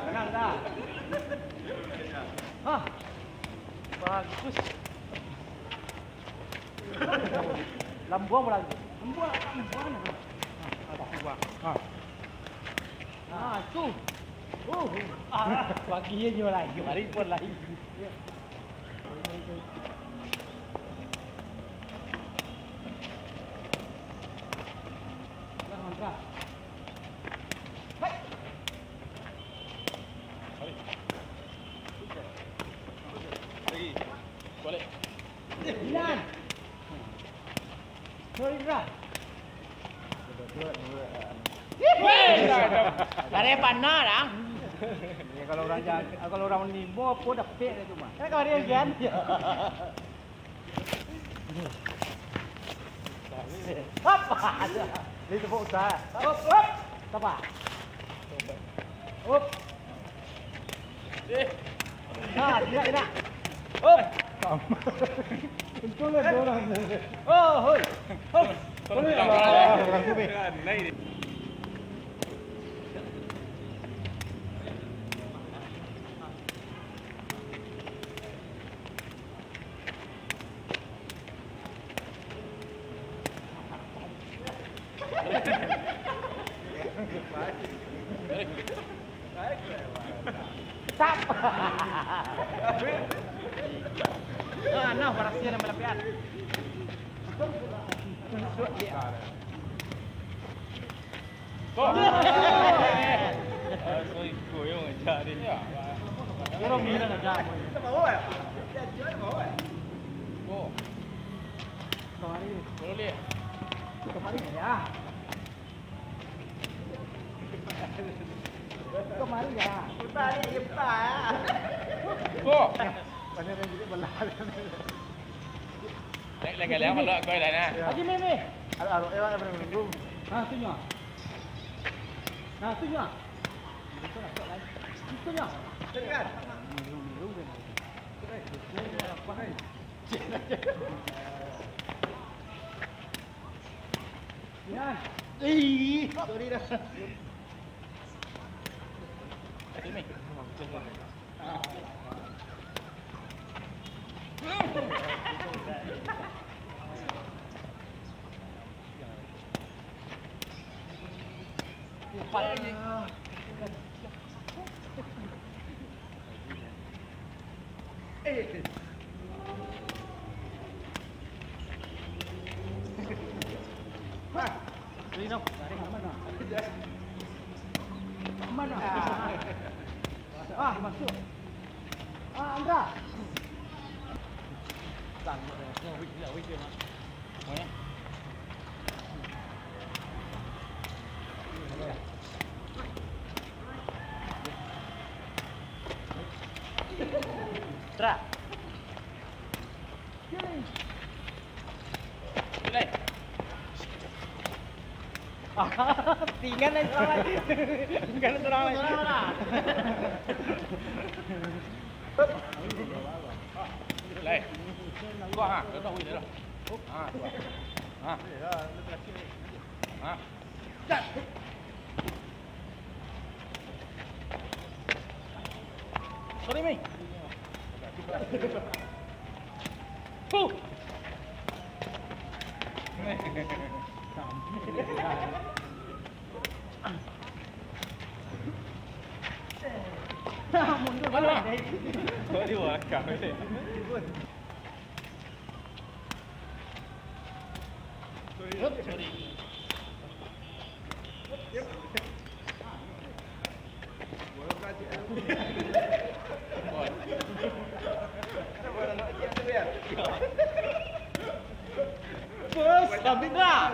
Tenang dah. Hah. Bagus. Lambuang pula lagi. Lambuang. Tu. Bagi dia lagi. Mari pun lagi. Balik. Dilan. Sorry, Ra. Dari panah dah. Ya, kalau orang ni apa dah pek dah cuma. Kan kau dia gian. Apa? Ni tepuk usaha. Hop. Apa? Hop. Tidak. Hop. Untung ada orang. Oh, hoi. Hop. Orang kubi. Naik. Tap. Nah, beraksi ada melepian. Goyong aja dia. Orang ni dah jam. Oh. Kemari. Boleh. Kemari ya. Kemari ya. Kita ni kita ya. Oh. Banyak yang jadi belah. Lagiแล้วมันเลอะก้อยได้นะ Haji Mimi. Alo, apa yang menunggu? Tunya. Tunya. Tunya. Dekat. Miru kan. Apa hai? Ya. Sorry dah. Ini. Rino, mana? Mana? Masuk. Andra. Tang, wih dia. Mana? Tra. Ini. Tinggal lagi orang lain. Tinggal orang lain. Lại. Qua ha, đỡ đâu vậy đó. Chạy. Sorry mình. Phu. Mundur balik deh. Kok diwakam ini? Sorry. Bos, tapi dah.